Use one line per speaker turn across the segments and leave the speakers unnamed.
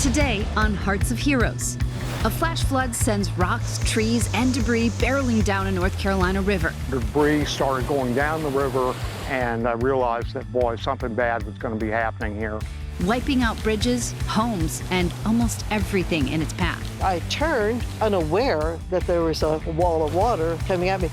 Today on Hearts of Heroes, a flash flood sends rocks, trees, and debris barreling down a North Carolina river.
Debris started going down the river, and I realized that, boy, something bad was going to be happening here.
Wiping out bridges, homes, and almost everything in its path.
I turned, unaware that there was a wall of water coming at me.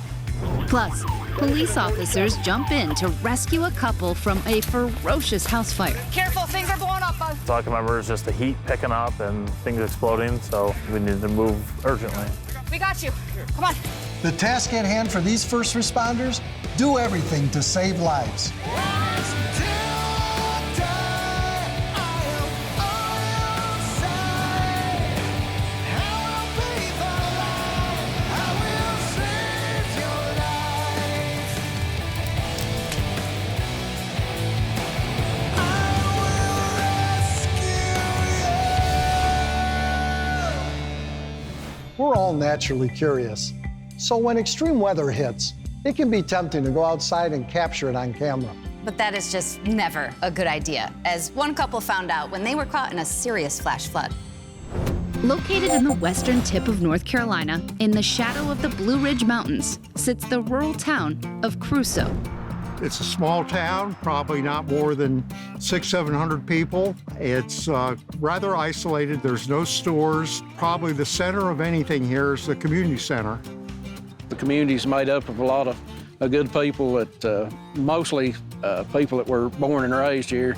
Plus, police officers jump in to rescue a couple from a ferocious house fire.
Careful, things are blowing up.
So I can remember it was just the heat picking up and things exploding, so we needed to move urgently.
We got you. Come on.
The task at hand for these first responders, do everything to save lives. We're all naturally curious. So when extreme weather hits, it can be tempting to go outside and capture it on camera.
But that is just never a good idea, as one couple found out when they were caught in a serious flash flood.
Located in the western tip of North Carolina, in the shadow of the Blue Ridge Mountains, sits the rural town of Crusoe.
It's a small town, probably not more than 600-700 people. It's rather isolated. There's no stores. Probably the center of anything here is the community center.
The community's made up of a lot of good people, that mostly people that were born and raised here.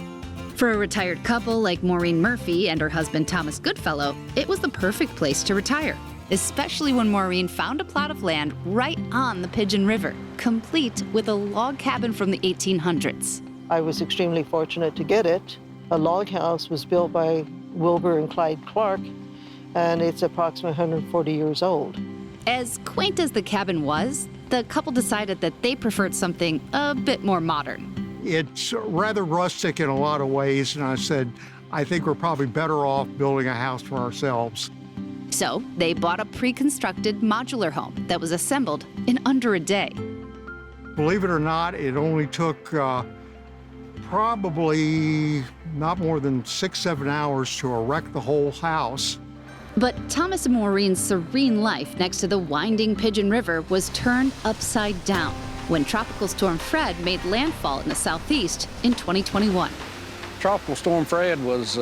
For a retired couple like Maureen Murphy and her husband Thomas Goodfellow, it was the perfect place to retire, especially when Maureen found a plot of land right on the Pigeon River, complete with a log cabin from the 1800s.
I was extremely fortunate to get it. A log house was built by Wilbur and Clyde Clark, and it's approximately 140 years old.
As quaint as the cabin was, the couple decided that they preferred something a bit more modern.
It's rather rustic in a lot of ways, and I said, I think we're probably better off building a house for ourselves.
So they bought a pre-constructed modular home that was assembled in under a day.
Believe it or not, it only took probably not more than 6-7 hours to erect the whole house.
But Thomas and Maureen's serene life next to the winding Pigeon River was turned upside down when Tropical Storm Fred made landfall in the southeast in 2021.
Tropical Storm Fred was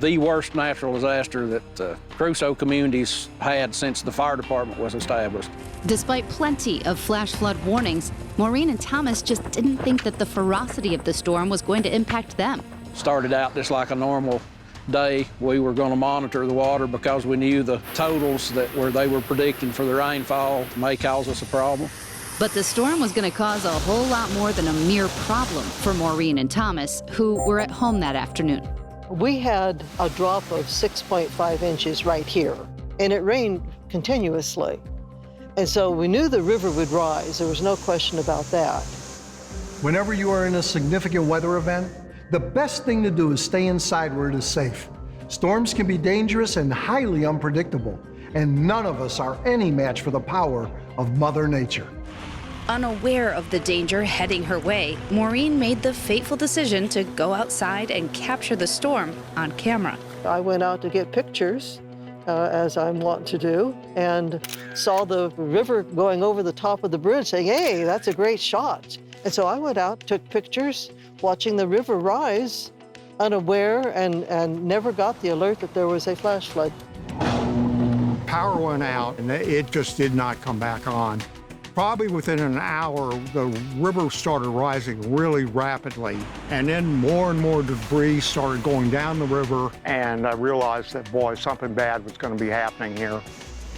the worst natural disaster that Crusoe communities had since the fire department was established.
Despite plenty of flash flood warnings, Maureen and Thomas just didn't think that the ferocity of the storm was going to impact them.
Started out just like a normal day. We were going to monitor the water because we knew the totals that they were predicting for the rainfall may cause us a problem.
But the storm was going to cause a whole lot more than a mere problem for Maureen and Thomas, who were at home that afternoon.
We had a drop of 6.5 inches right here, and it rained continuously. And so we knew the river would rise. There was no question about that.
Whenever you are in a significant weather event, the best thing to do is stay inside where it is safe. Storms can be dangerous and highly unpredictable, and none of us are any match for the power of Mother Nature.
Unaware of the danger heading her way, Maureen made the fateful decision to go outside and capture the storm on camera.
I went out to get pictures, as I'm wont to do, and saw the river going over the top of the bridge, saying, hey, that's a great shot. And so I went out, took pictures, watching the river rise, unaware, and never got the alert that there was a flash flood.
Power went out, and it just did not come back on. Probably within an hour, the river started rising really rapidly, and then more and more debris started going down the river, and I realized that, boy, something bad was going to be happening here.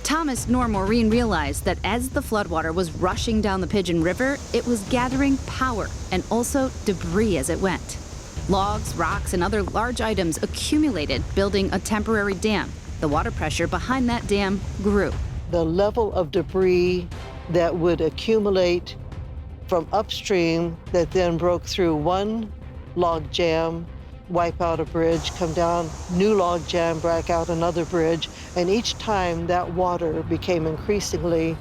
Thomas nor Maureen realized that as the floodwater was rushing down the Pigeon River, it was gathering power and also debris as it went. Logs, rocks, and other large items accumulated, building a temporary dam. The water pressure behind that dam grew.
The level of debris that would accumulate from upstream that then broke through one log jam, wipe out a bridge, come down, new log jam, break out another bridge, and each time that water became increasingly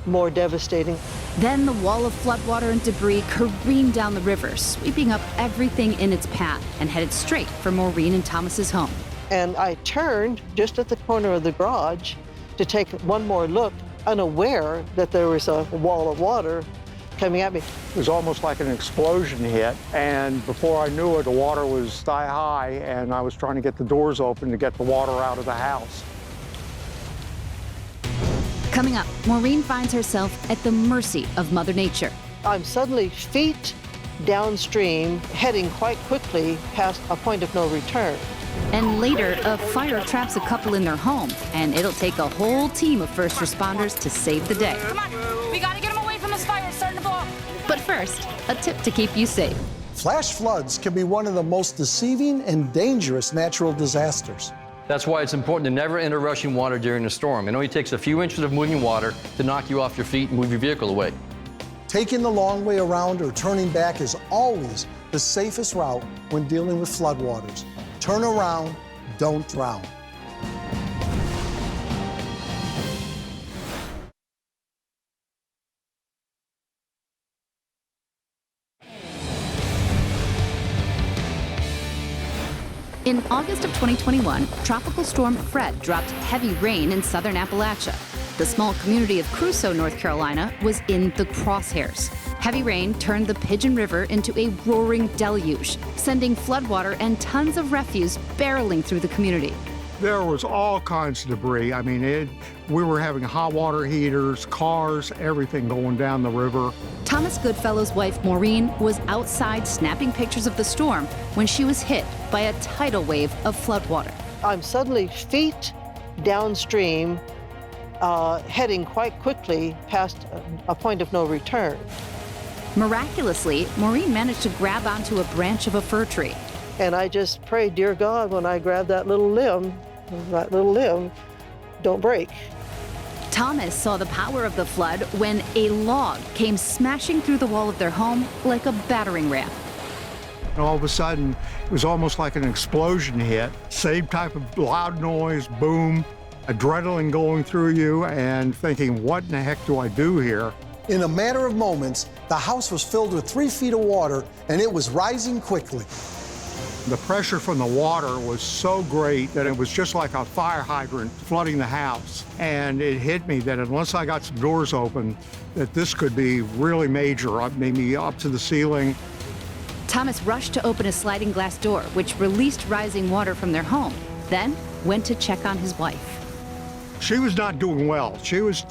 more devastating.
Then the wall of floodwater and debris careened down the river, sweeping up everything in its path and headed straight for Maureen and Thomas's home.
And I turned just at the corner of the garage to take one more look, unaware that there was a wall of water coming at me.
It was almost like an explosion hit, and before I knew it, the water was thigh high, and I was trying to get the doors open to get the water out of the house.
Coming up, Maureen finds herself at the mercy of Mother Nature.
I'm suddenly feet downstream, heading quite quickly past a point of no return.
And later, a fire traps a couple in their home, and it'll take a whole team of first responders to save the day.
Come on, we gotta get them away from this fire. It's starting to blow up.
But first, a tip to keep you safe.
Flash floods can be one of the most deceiving and dangerous natural disasters.
That's why it's important to never enter rushing water during a storm. It only takes a few inches of moving water to knock you off your feet and move your vehicle away.
Taking the long way around or turning back is always the safest route when dealing with floodwaters. Turn around, don't drown.
In August of 2021, Tropical Storm Fred dropped heavy rain in southern Appalachia. The small community of Crusoe, North Carolina, was in the crosshairs. Heavy rain turned the Pigeon River into a roaring deluge, sending floodwater and tons of refuse barreling through the community.
There was all kinds of debris. I mean, we were having hot water heaters, cars, everything going down the river.
Thomas Goodfellow's wife, Maureen, was outside snapping pictures of the storm when she was hit by a tidal wave of floodwater.
I'm suddenly feet downstream, heading quite quickly past a point of no return.
Miraculously, Maureen managed to grab onto a branch of a fir tree.
And I just prayed, dear God, when I grabbed that little limb, don't break.
Thomas saw the power of the flood when a log came smashing through the wall of their home like a battering ram.
And all of a sudden, it was almost like an explosion hit. Same type of loud noise, boom, adrenaline going through you, and thinking, what in the heck do I do here?
In a matter of moments, the house was filled with 3 feet of water, and it was rising quickly.
The pressure from the water was so great that it was just like a fire hydrant flooding the house. And it hit me that unless I got some doors open, that this could be really major, maybe up to the ceiling.
Thomas rushed to open a sliding glass door, which released rising water from their home, then went to check on his wife.
She was not doing well. She was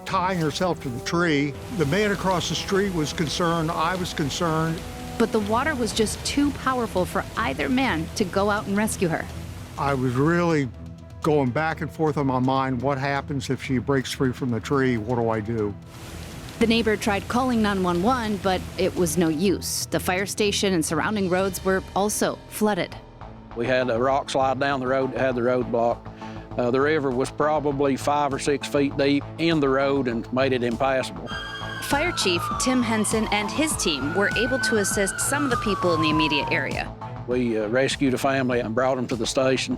tying herself to the tree. The man across the street was concerned. I was concerned.
But the water was just too powerful for either man to go out and rescue her.
I was really going back and forth in my mind, what happens if she breaks free from the tree? What do I do?
The neighbor tried calling 911, but it was no use. The fire station and surrounding roads were also flooded.
We had a rock slide down the road that had the road blocked. The river was probably 5 or 6 feet deep in the road and made it impassable.
Fire Chief Tim Henson and his team were able to assist some of the people in the immediate area.
We rescued a family and brought them to the station.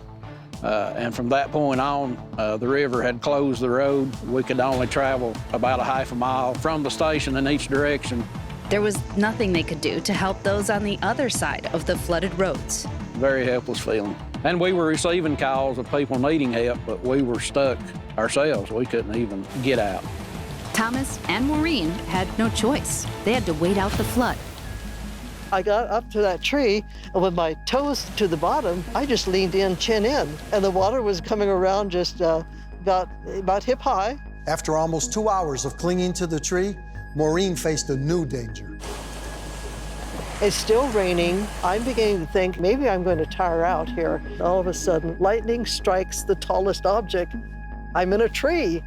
And from that point on, the river had closed the road. We could only travel about a half a mile from the station in each direction.
There was nothing they could do to help those on the other side of the flooded roads.
Very helpless feeling. And we were receiving calls of people needing help, but we were stuck ourselves. We couldn't even get out.
Thomas and Maureen had no choice. They had to wait out the flood.
I got up to that tree, and with my toes to the bottom, I just leaned in, chin in, and the water was coming around just about hip high.
After almost 2 hours of clinging to the tree, Maureen faced a new danger.
It's still raining. I'm beginning to think maybe I'm going to tire out here. All of a sudden, lightning strikes the tallest object. I'm in a tree.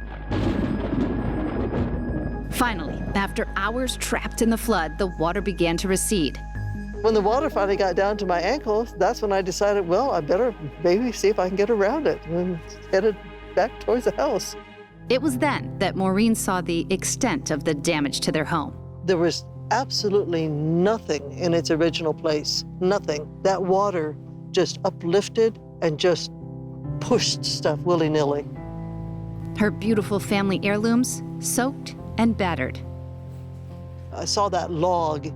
Finally, after hours trapped in the flood, the water began to recede.
When the water finally got down to my ankles, that's when I decided, well, I better maybe see if I can get around it, and headed back towards the house.
It was then that Maureen saw the extent of the damage to their home.
There was absolutely nothing in its original place, nothing. That water just uplifted and just pushed stuff willy-nilly.
Her beautiful family heirlooms soaked and battered.
I saw that log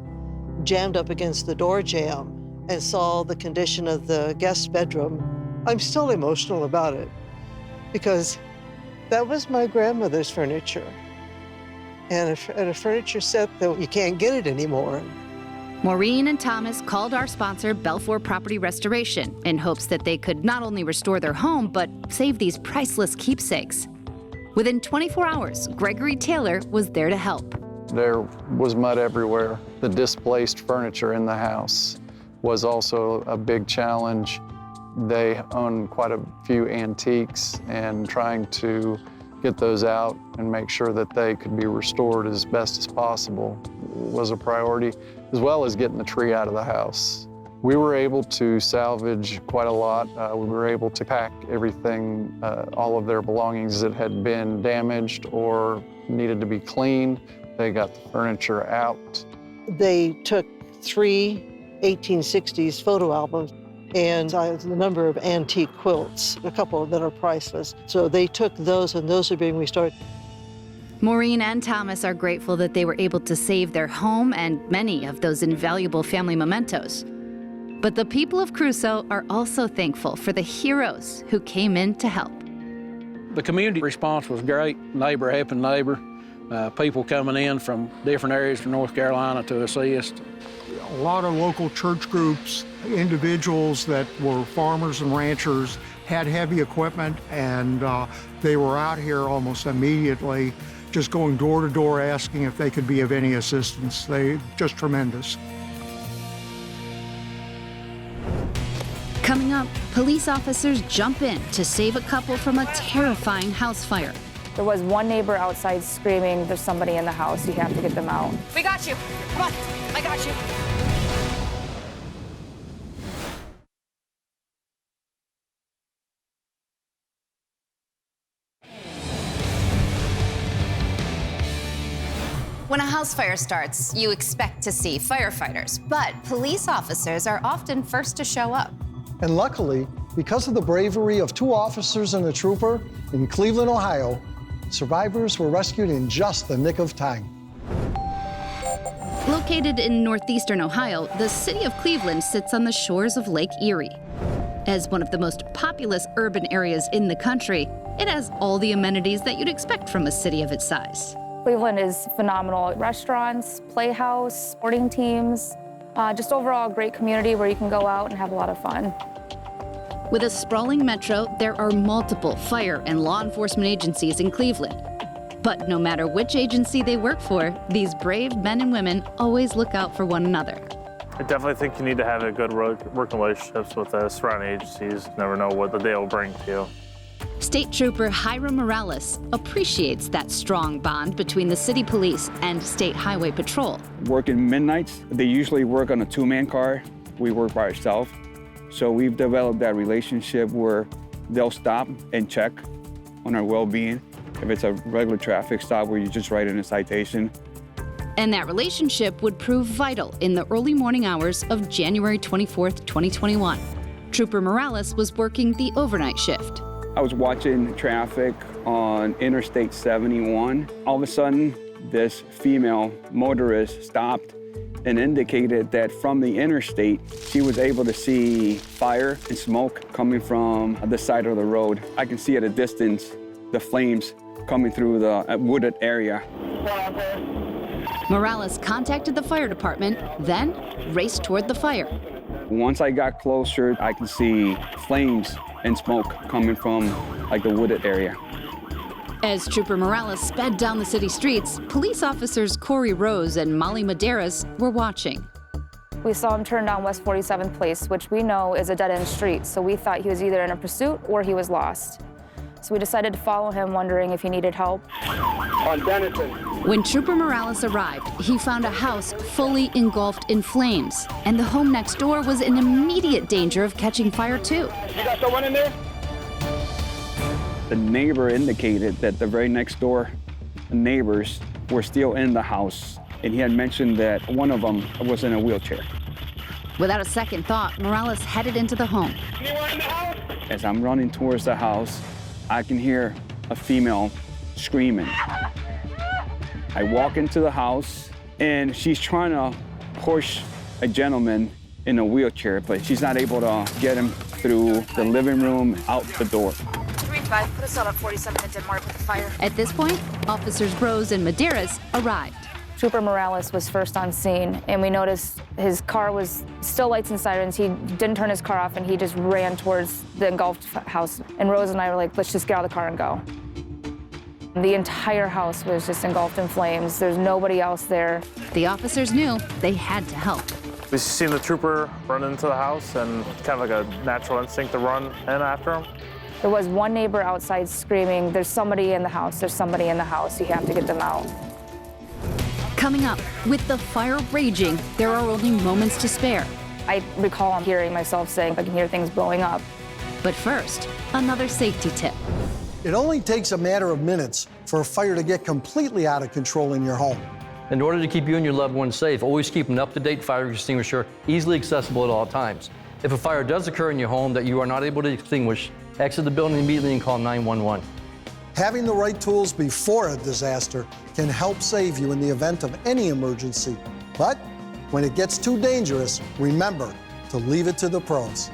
jammed up against the door jamb and saw the condition of the guest bedroom I'm still emotional about it because that was my grandmother's furniture. And a furniture set that you can't get it anymore.
Maureen and Thomas called our sponsor, Belfour Property Restoration, in hopes that they could not only restore their home, but save these priceless keepsakes. Within 24 hours, Gregory Taylor was there to help.
There was mud everywhere. The displaced furniture in the house was also a big challenge. They own quite a few antiques, and trying to get those out and make sure that they could be restored as best as possible was a priority, as well as getting the tree out of the house. We were able to salvage quite a lot. We were able to pack everything, all of their belongings that had been damaged or needed to be cleaned. They got the furniture out.
They took 3 1860s photo albums and a number of antique quilts, a couple that are priceless. So they took those, and those are being restored.
Maureen and Thomas are grateful that they were able to save their home and many of those invaluable family mementos. But the people of Crusoe are also thankful for the heroes who came in to help.
The community response was great, neighbor helping neighbor, people coming in from different areas from North Carolina to assist.
A lot of local church groups, individuals that were farmers and ranchers, had heavy equipment, and they were out here almost immediately, just going door to door asking if they could be of any assistance. They just tremendous.
Coming up, police officers jump in to save a couple from a terrifying house fire.
There was one neighbor outside screaming, there's somebody in the house, you have to get them out. We got you. Come on, I got you.
When a house fire starts, you expect to see firefighters, but police officers are often first to show up.
And luckily, because of the bravery of 2 officers and a trooper in Cleveland, Ohio, survivors were rescued in just the nick of time.
Located in northeastern Ohio, the city of Cleveland sits on the shores of Lake Erie. As one of the most populous urban areas in the country, it has all the amenities that you'd expect from a city of its size.
Cleveland is phenomenal. Restaurants, playhouse, sporting teams, just overall a great community where you can go out and have a lot of fun.
With a sprawling metro, there are multiple fire and law enforcement agencies in Cleveland. But no matter which agency they work for, these brave men and women always look out for one another.
I definitely think you need to have a good working relationships with the surrounding agencies. You never know what the day will bring to you.
State Trooper Hiram Morales appreciates that strong bond between the city police and State Highway Patrol.
Working midnights, they usually work on a 2-man car. We work by ourselves. So we've developed that relationship where they'll stop and check on our well-being. If it's a regular traffic stop where you just write in a citation.
And that relationship would prove vital in the early morning hours of January 24th, 2021. Trooper Morales was working the overnight shift.
I was watching traffic on Interstate 71. All of a sudden, this female motorist stopped and indicated that from the interstate, she was able to see fire and smoke coming from the side of the road. I can see at a distance the flames coming through the wooded area.
Morales contacted the fire department, then raced toward the fire.
Once I got closer, I could see flames and smoke coming from like the wooded area.
As Trooper Morales sped down the city streets, police officers Corey Rose and Molly Medeiros were watching.
We saw him turn down West 47th Place, which we know is a dead-end street, so we thought he was either in a pursuit or he was lost. So we decided to follow him, wondering if he needed help.
When Trooper Morales arrived, he found a house fully engulfed in flames, and the home next door was in immediate danger of catching fire too.
You got someone in there?
The neighbor indicated that the very next door neighbors were still in the house, and he had mentioned that one of them was in a wheelchair.
Without a second thought, Morales headed into the home.
Anyone in the house?
As I'm running towards the house, I can hear a female screaming. I walk into the house, and she's trying to push a gentleman in a wheelchair, but she's not able to get him through the living room, out the door.
3-5, put us out at 47 in Denmark with the fire.
At this point, officers Rose and Medeiros arrived.
Trooper Morales was first on scene, and we noticed his car was still lights and sirens. He didn't turn his car off, and he just ran towards the engulfed house. And Rose and I were like, let's just get out of the car and go. The entire house was just engulfed in flames. There's nobody else there.
The officers knew they had to help.
We seen the trooper run into the house, and kind of like a natural instinct to run in after him.
There was one neighbor outside screaming, there's somebody in the house, there's somebody in the house, you have to get them out.
Coming up, with the fire raging, there are only moments to spare.
I recall hearing myself saying, I can hear things blowing up.
But first, another safety tip.
It only takes a matter of minutes for a fire to get completely out of control in your home.
In order to keep you and your loved ones safe, always keep an up-to-date fire extinguisher easily accessible at all times. If a fire does occur in your home that you are not able to extinguish, exit the building immediately and call 911.
Having the right tools before a disaster can help save you in the event of any emergency. But when it gets too dangerous, remember to leave it to the pros.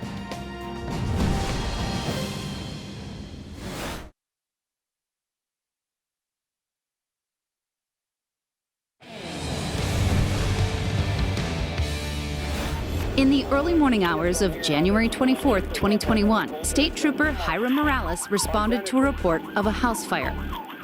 In the early morning hours of January 24th, 2021, State Trooper Hiram Morales responded to a report of a house fire.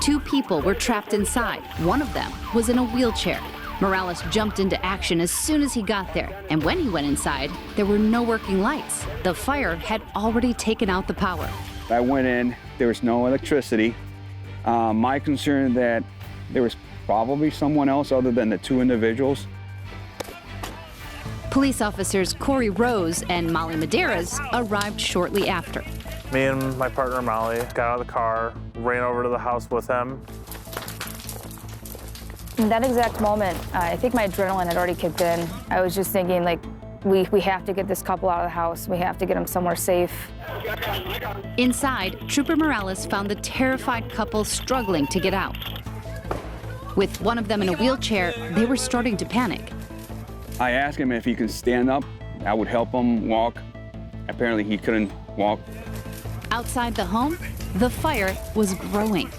2 people were trapped inside. One of them was in a wheelchair. Morales jumped into action as soon as he got there, and when he went inside, there were no working lights. The fire had already taken out the power.
I went in, there was no electricity. My concern that there was probably someone else other than the 2 individuals.
Police officers Corey Rose and Molly Medeiros arrived shortly after.
Me and my partner Molly got out of the car, ran over to the house with him.
In that exact moment, I think my adrenaline had already kicked in. I was just thinking, like, we have to get this couple out of the house. We have to get them somewhere safe.
Inside, Trooper Morales found the terrified couple struggling to get out. With one of them in a wheelchair, they were starting to panic.
I asked him if he could stand up. I would help him walk. Apparently he couldn't walk.
Outside the home, the fire was growing.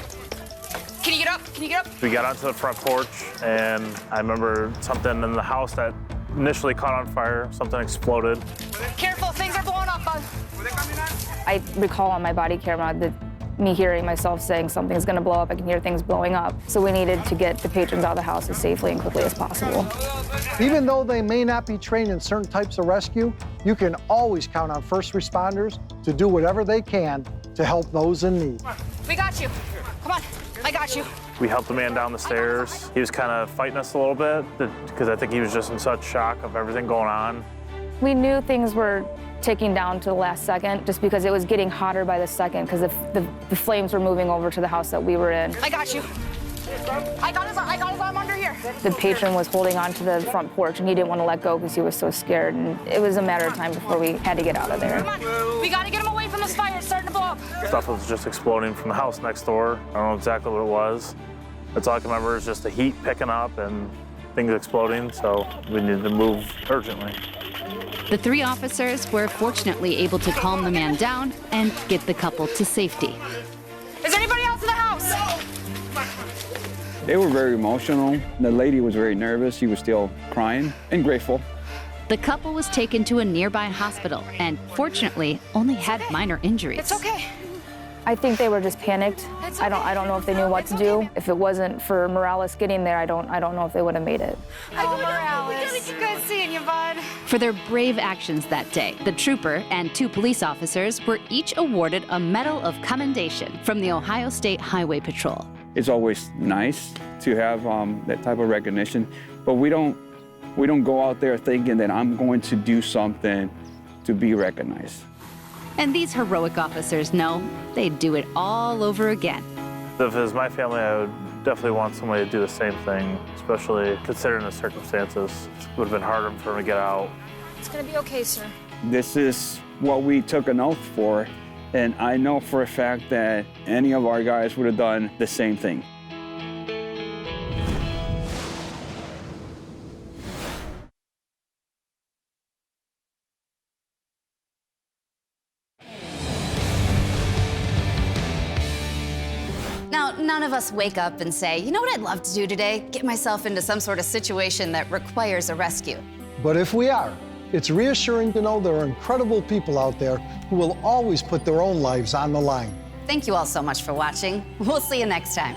Can you get up? Can you get up?
We got onto the front porch, and I remember something in the house that initially caught on fire. Something exploded.
Careful, things are blowing up, bud.
I recall on my body camera me hearing myself saying something's gonna blow up, I can hear things blowing up. So we needed to get the patrons out of the house as safely and quickly as possible.
Even though they may not be trained in certain types of rescue, you can always count on first responders to do whatever they can to help those in need.
We got you. Come on, I got you.
We helped the man down the stairs. He was kind of fighting us a little bit because I think he was just in such shock of everything going on.
We knew things were ticking down to the last second just because it was getting hotter by the second because the flames were moving over to the house that we were in.
I got you. I got his arm under here.
The patron was holding on to the front porch and he didn't want to let go because he was so scared, and it was a matter of time before we had to get out of there.
Come on, we gotta get him away from this fire. It's starting to blow up.
Stuff was just exploding from the house next door. I don't know exactly what it was. That's all I can remember is just the heat picking up and things exploding, so we needed to move urgently.
The 3 officers were fortunately able to calm the man down and get the couple to safety.
Is there anybody else in the house?
They were very emotional. The lady was very nervous. She was still crying and grateful.
The couple was taken to a nearby hospital and fortunately only had minor injuries.
It's okay.
I think they were just panicked. I don't know if they knew what to do. If it wasn't for Morales getting there, I don't know if they would have made it.
Oh, Morales. Good seeing you, bud.
For their brave actions that day, the trooper and 2 police officers were each awarded a Medal of Commendation from the Ohio State Highway Patrol.
It's always nice to have that type of recognition, but we don't go out there thinking that I'm going to do something to be recognized.
And these heroic officers know they'd do it all over again.
If it was my family, I would definitely want somebody to do the same thing, especially considering the circumstances. It would have been harder for them to get out.
It's gonna be okay, sir.
This is what we took an oath for, and I know for a fact that any of our guys would have done the same thing.
none of us wake up and say, you know what I'd love to do today? Get myself into some sort of situation that requires a rescue.
But if we are, it's reassuring to know there are incredible people out there who will always put their own lives on the line.
Thank you all so much for watching. We'll see you next time.